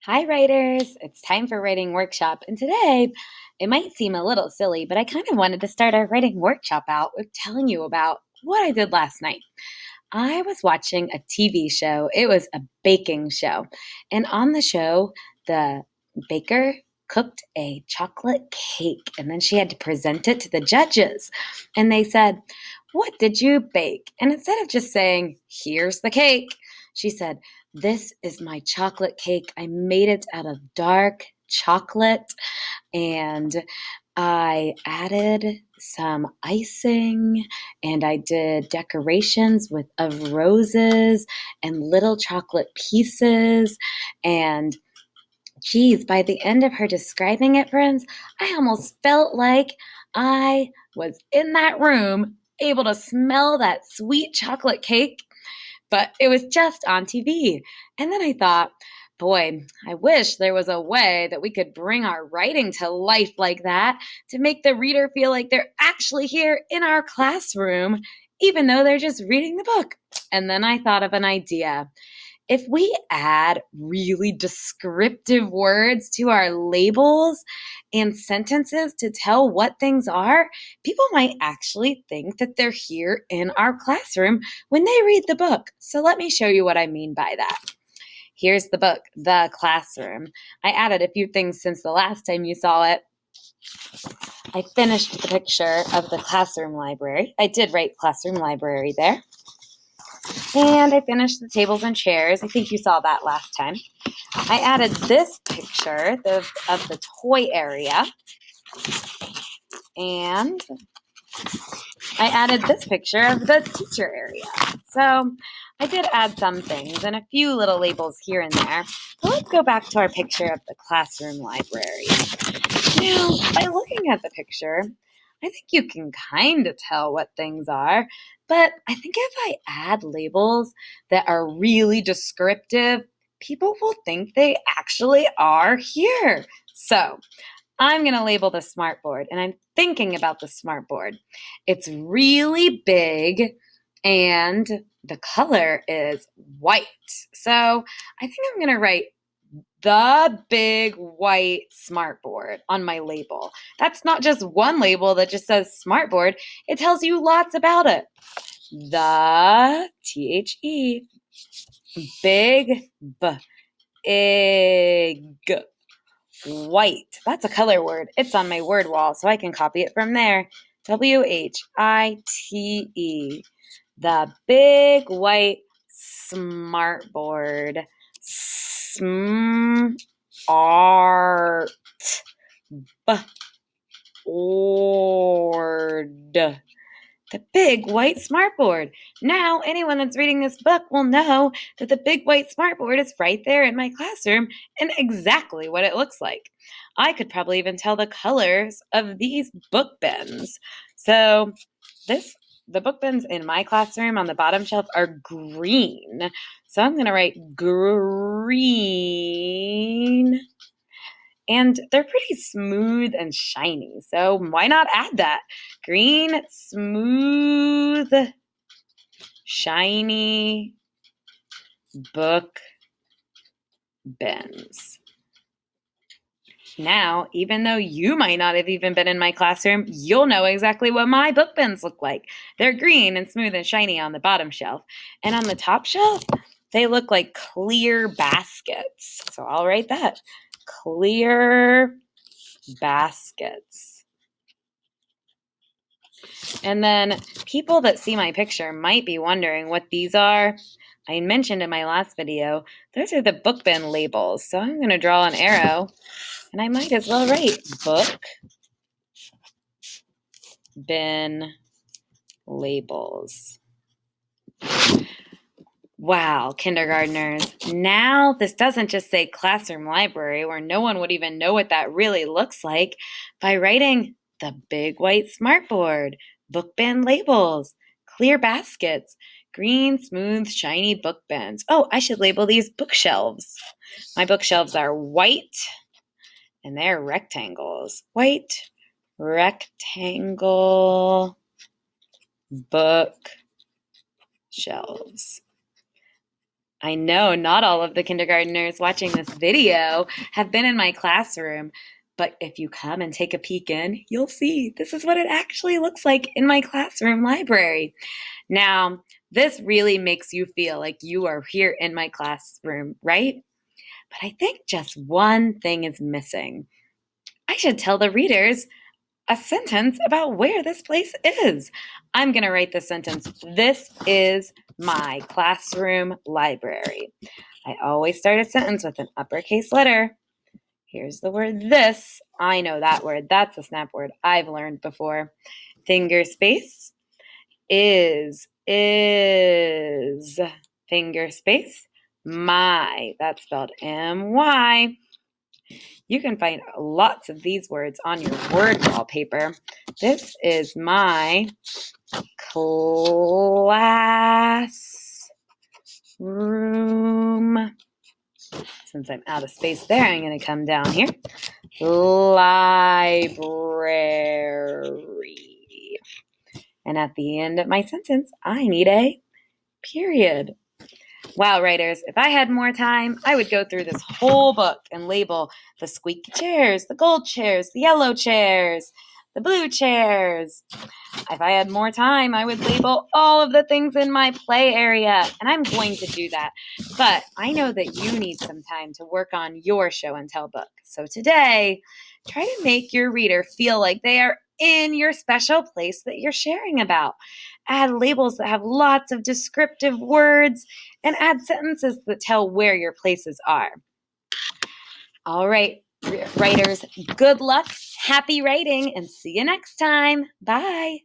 Hi, writers! It's time for writing workshop, and today it might seem a little silly, but I kind of wanted to start our writing workshop out with telling you about what I did last night. I was watching a TV show, it was a baking show, and on the show, the baker cooked a chocolate cake, and then she had to present it to the judges. And they said, "What did you bake?" And instead of just saying, "Here's the cake," she said, "This is my chocolate cake. I made it out of dark chocolate and I added some icing and I did decorations with of roses and little chocolate pieces and geez, by the end of her describing it, friends, I almost felt like I was in that room able to smell that sweet chocolate cake, but it was just on TV. And then I thought, boy, I wish there was a way that we could bring our writing to life like that to make the reader feel like they're actually here in our classroom, even though they're just reading the book. And then I thought of an idea. If we add really descriptive words to our labels and sentences to tell what things are, people might actually think that they're here in our classroom when they read the book. So let me show you what I mean by that. Here's the book, The Classroom. I added a few things since the last time you saw it. I finished the picture of the classroom library. I did write classroom library there. And I finished the tables and chairs. I think you saw that last time. I added this picture of the toy area. And I added this picture of the teacher area. So I did add some things and a few little labels here and there. But let's go back to our picture of the classroom library. Now, by looking at the picture, I think you can kind of tell what things are, but I think if I add labels that are really descriptive, people will think they actually are here. So I'm going to label the smartboard, and I'm thinking about the smartboard. It's really big, and the color is white. So I think I'm going to write the big white smartboard on my label. That's not just one label that just says smartboard. It tells you lots about it. The THE big egg white. That's a color word. It's on my word wall, so I can copy it from there. WHITE. The big white smartboard. Art board. The big white smartboard. Now, anyone that's reading this book will know that the big white smartboard is right there in my classroom and exactly what it looks like. I could probably even tell the colors of these book bins. So, the book bins in my classroom on the bottom shelf are green. So I'm going to write green. And they're pretty smooth and shiny. So why not add that? Green, smooth, shiny book bins. Now, even though you might not have even been in my classroom, you'll know exactly what my book bins look like. They're green and smooth and shiny on the bottom shelf. And on the top shelf, they look like clear baskets. So I'll write that. Clear baskets. And then people that see my picture might be wondering what these are. I mentioned in my last video, those are the book bin labels. So I'm going to draw an arrow, and I might as well write book bin labels. Wow, kindergartners. Now this doesn't just say classroom library where no one would even know what that really looks like. By writing the big white smartboard, book bin labels, clear baskets, green, smooth, shiny book bins. Oh, I should label these bookshelves. My bookshelves are white and they're rectangles. White rectangle book shelves. I know not all of the kindergartners watching this video have been in my classroom, but if you come and take a peek in, you'll see this is what it actually looks like in my classroom library. Now, this really makes you feel like you are here in my classroom, right? But I think just one thing is missing. I should tell the readers a sentence about where this place is. I'm going to write this sentence. This is my classroom library. I always start a sentence with an uppercase letter. Here's the word this. I know that word. That's a snap word I've learned before. Finger space. Is. Finger space. My. That's spelled M-Y. You can find lots of these words on your word wallpaper. This is my classroom. Since I'm out of space there, I'm going to come down here. Library. And at the end of my sentence, I need a period. Wow, writers, if I had more time, I would go through this whole book and label the squeaky chairs, the gold chairs, the yellow chairs, the blue chairs. If I had more time, I would label all of the things in my play area, and I'm going to do that. But I know that you need some time to work on your show and tell book. So today, try to make your reader feel like they are in your special place that you're sharing about. Add labels that have lots of descriptive words and add sentences that tell where your places are. All right, writers, good luck, happy writing, and see you next time. Bye.